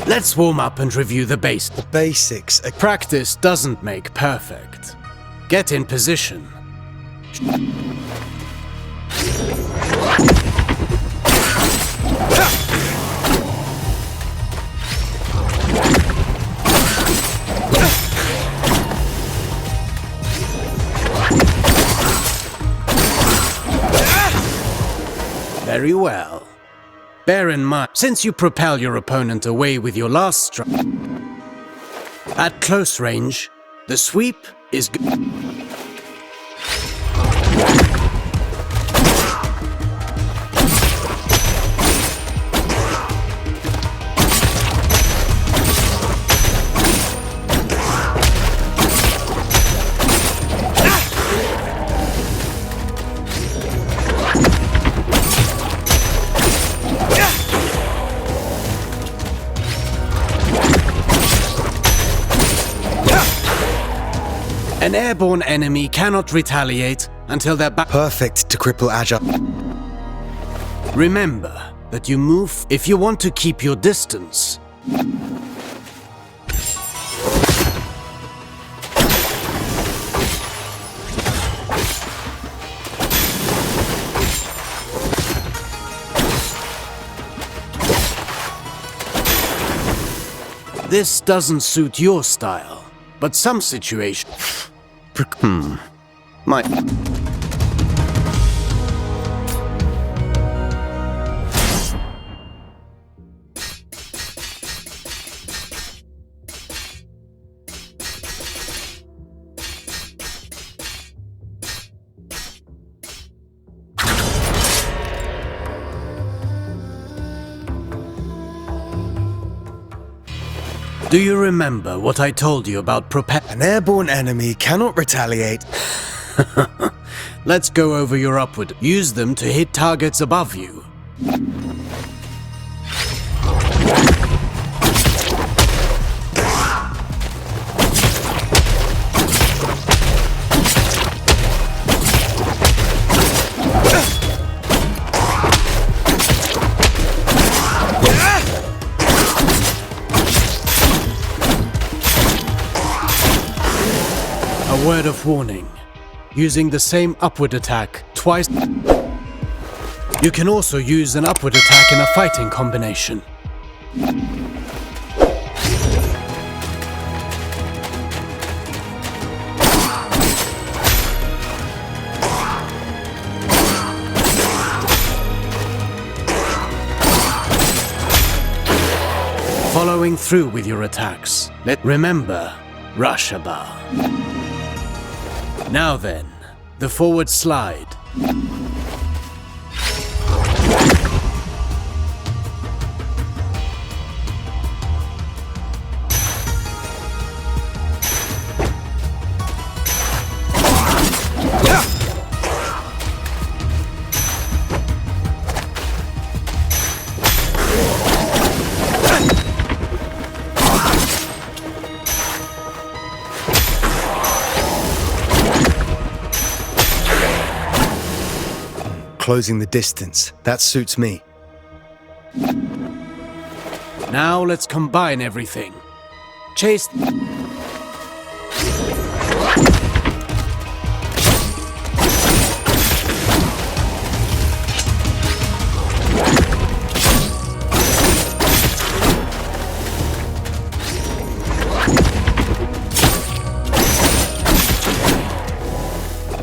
Let's warm up and review the basics. The basics. Practice doesn't make perfect. Get in position. Very well. Bear in mind, since you propel your opponent away with your last strike, at close range, the sweep is good. An airborne enemy cannot retaliate until they're back. Perfect to cripple agile. Remember that you move if you want to keep your distance. This doesn't suit your style, but some situations. Do you remember what I told you about An airborne enemy cannot retaliate. Let's go over your upward. Use them to hit targets above you. A word of warning. Using the same upward attack twice. You can also use an upward attack in a fighting combination. Following through with your attacks. Remember, Rashaba. Now then, the forward slide. Closing the distance. That suits me. Now let's combine everything. Chase.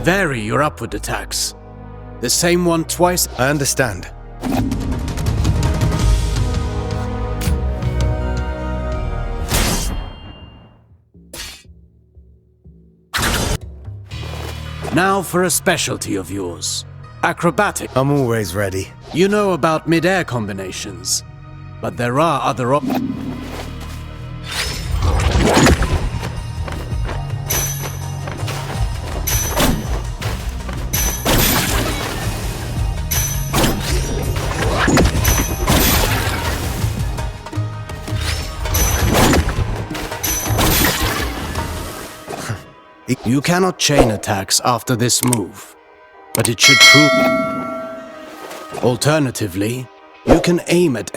Vary your upward attacks. The same one twice. I understand. Now for a specialty of yours. Acrobatic. I'm always ready. You know about mid-air combinations, but there are other options. You cannot chain attacks after this move, but it should prove. Alternatively, you can aim at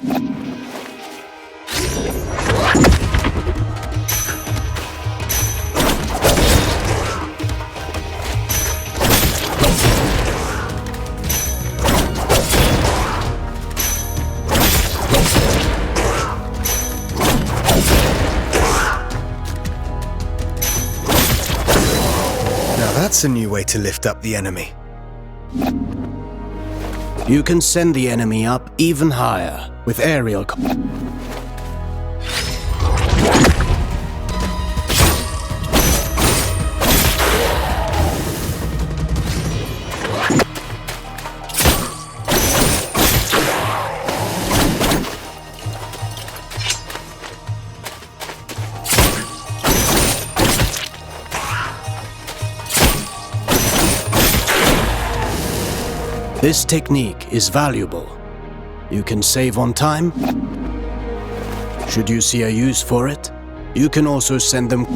That's a new way to lift up the enemy. You can send the enemy up even higher with aerial This technique is valuable. You can save on time. Should you see a use for it, you can also send them.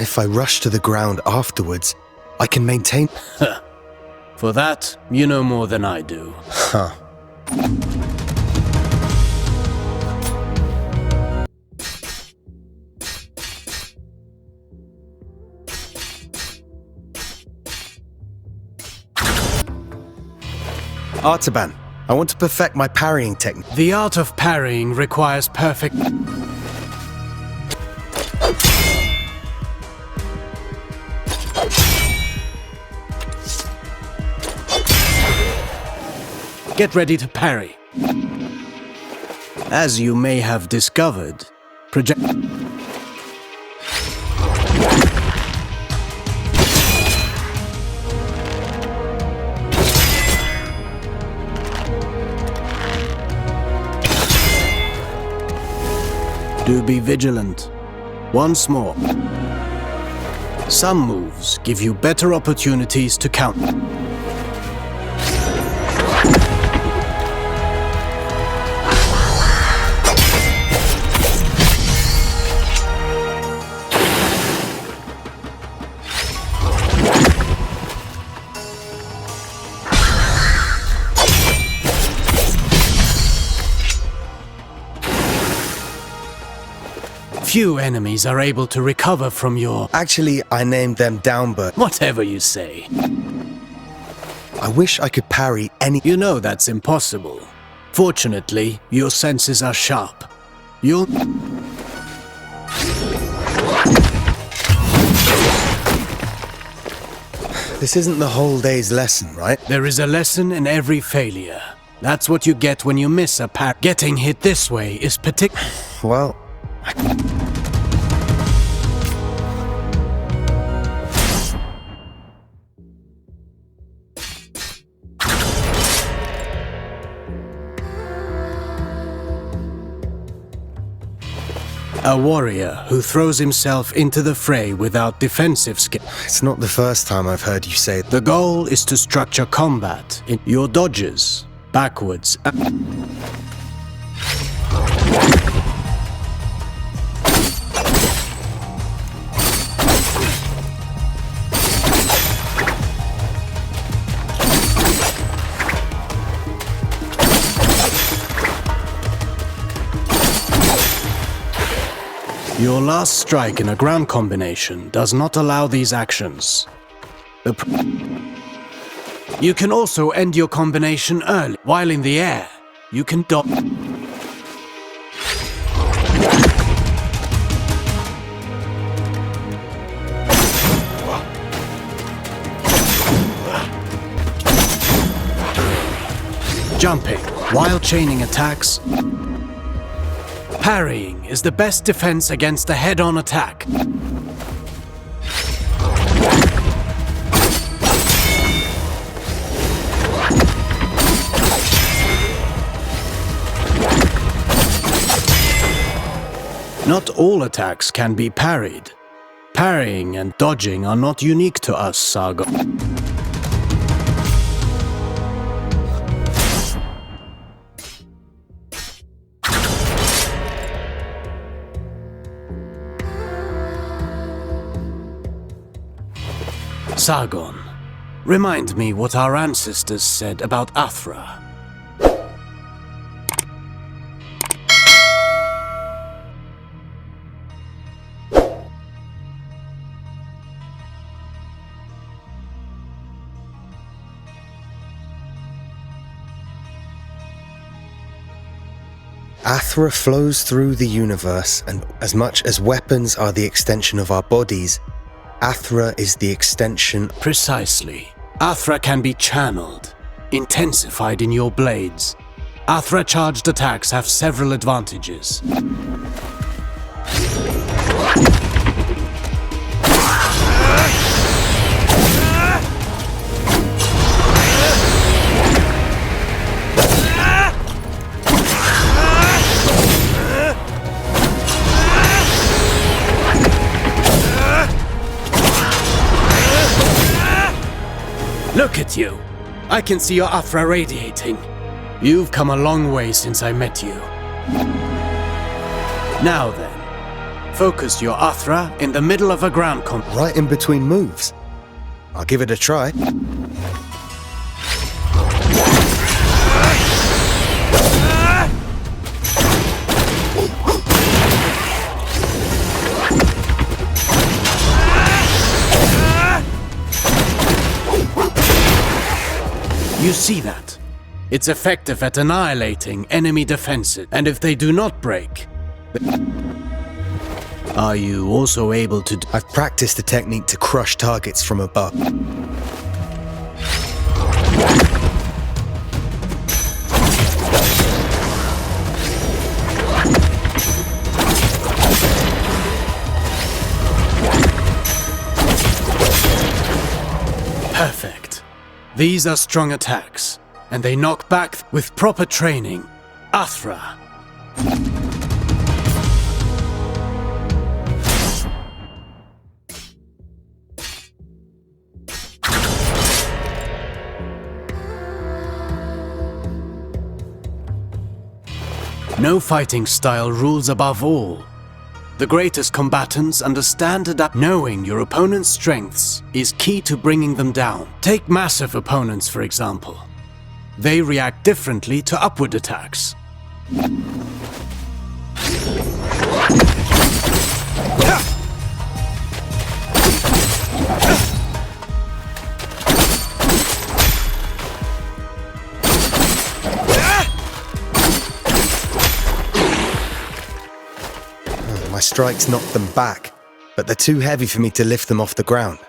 If I rush to the ground afterwards, I can maintain... For that, you know more than I do. Huh. Artaban, I want to perfect my parrying technique. The art of parrying requires perfect... Get ready to parry. As you may have discovered, project... Do be vigilant. Once more. Some moves give you better opportunities to counter. Few enemies are able to recover from your... Actually, I named them Downbird. Whatever you say. I wish I could parry any... You know that's impossible. Fortunately, your senses are sharp. You'll... This isn't the whole day's lesson, right? There is a lesson in every failure. That's what you get when you miss a parry. Getting hit this way is Well... A warrior who throws himself into the fray without defensive skill. It's not the first time I've heard you say it. The goal is to structure combat in your dodges, backwards. Your last strike in a ground combination does not allow these actions. You can also end your combination early. While in the air, you can dodge. Jumping while chaining attacks. Parrying is the best defense against a head-on attack. Not all attacks can be parried. Parrying and dodging are not unique to us, Sargon. Sargon, remind me what our ancestors said about Athra. Athra flows through the universe, and as much as weapons are the extension of our bodies, Athra is the extension. Precisely. Athra can be channeled, intensified in your blades. Athra-charged attacks have several advantages. Look at you! I can see your Athra radiating. You've come a long way since I met you. Now then, focus your Athra in the middle of a ground combat. Right in between moves. I'll give it a try. You see that? It's effective at annihilating enemy defenses, and if they do not break... Are you also able to... I've practiced the technique to crush targets from above. Perfect. These are strong attacks, and they knock back with proper training. Athra. No fighting style rules above all. The greatest combatants understand and adapt. Knowing your opponent's strengths is key to bringing them down. Take massive opponents, for example. They react differently to upward attacks. My strikes knock them back, but they're too heavy for me to lift them off the ground.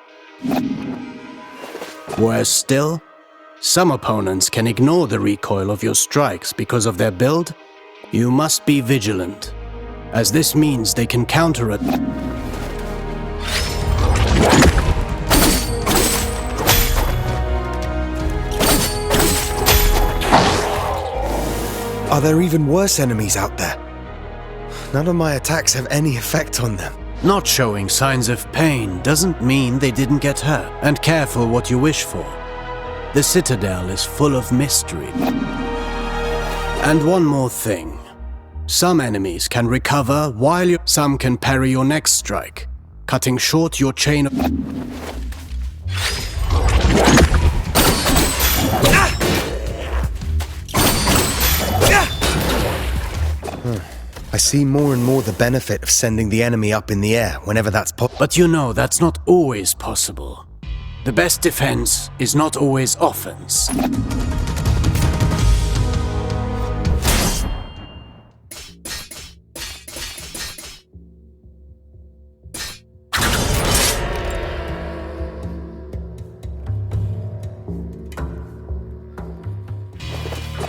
Worse still, some opponents can ignore the recoil of your strikes because of their build. You must be vigilant, as this means they can counter it. Are there even worse enemies out there? None of my attacks have any effect on them. Not showing signs of pain doesn't mean they didn't get hurt. And careful what you wish for. The Citadel is full of mystery. And one more thing. Some enemies can recover while some can parry your next strike, cutting short your chain of... I see more and more the benefit of sending the enemy up in the air whenever that's possible. But you know that's not always possible. The best defense is not always offense.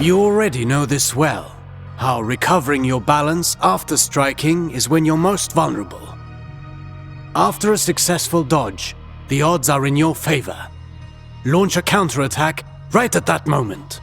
You already know this well. How recovering your balance after striking is when you're most vulnerable. After a successful dodge, the odds are in your favor. Launch a counterattack right at that moment.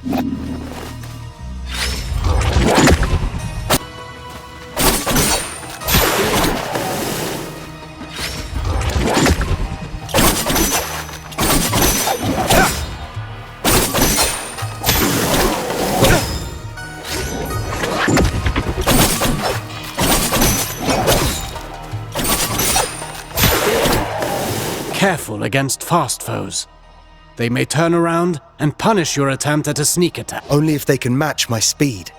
Careful against fast foes. They may turn around and punish your attempt at a sneak attack. Only if they can match my speed.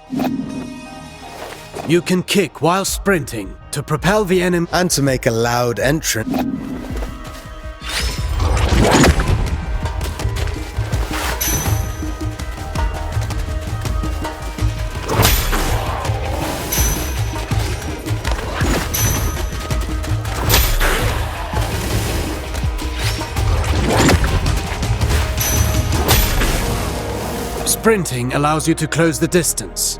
You can kick while sprinting to propel the enemy And to make a loud entrance. Sprinting allows you to close the distance.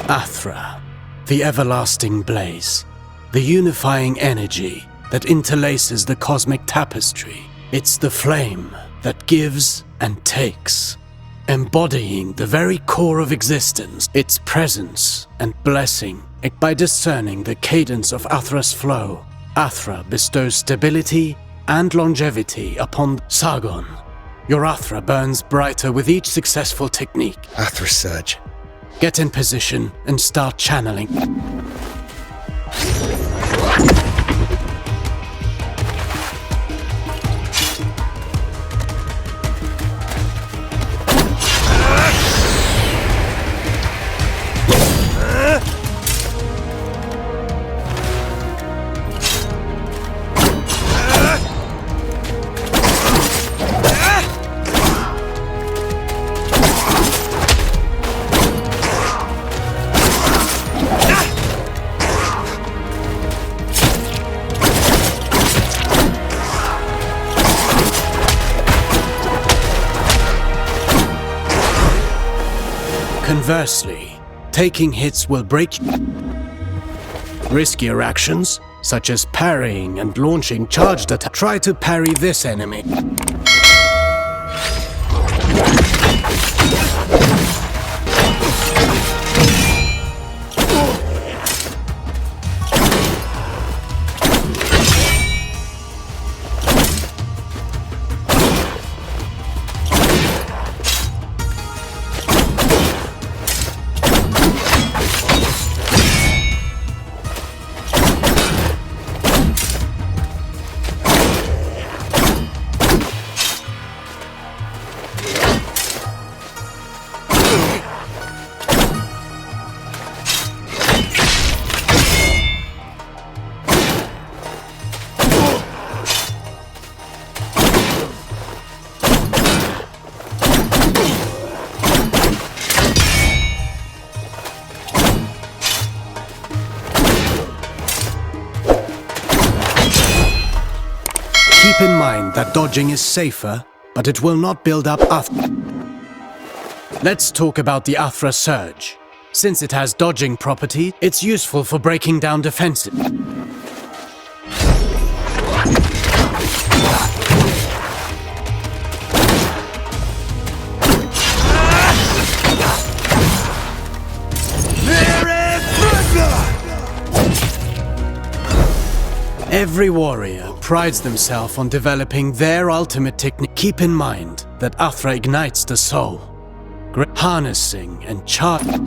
Athra, the everlasting blaze, the unifying energy that interlaces the cosmic tapestry. It's the flame that gives and takes, embodying the very core of existence, its presence and blessing. By discerning the cadence of Athra's flow, Athra bestows stability and longevity upon Sargon. Your Athra burns brighter with each successful technique. Athra Surge. Get in position and start channeling. Conversely, taking hits will break. Riskier actions, such as parrying and launching charged attacks. Try to parry this enemy. Keep in mind that dodging is safer, but it will not build up Athra. Let's talk about the Athra Surge. Since it has dodging property, it's useful for breaking down defenses. Every warrior prides themselves on developing their ultimate technique. Keep in mind that Athra ignites the soul, harnessing and charging.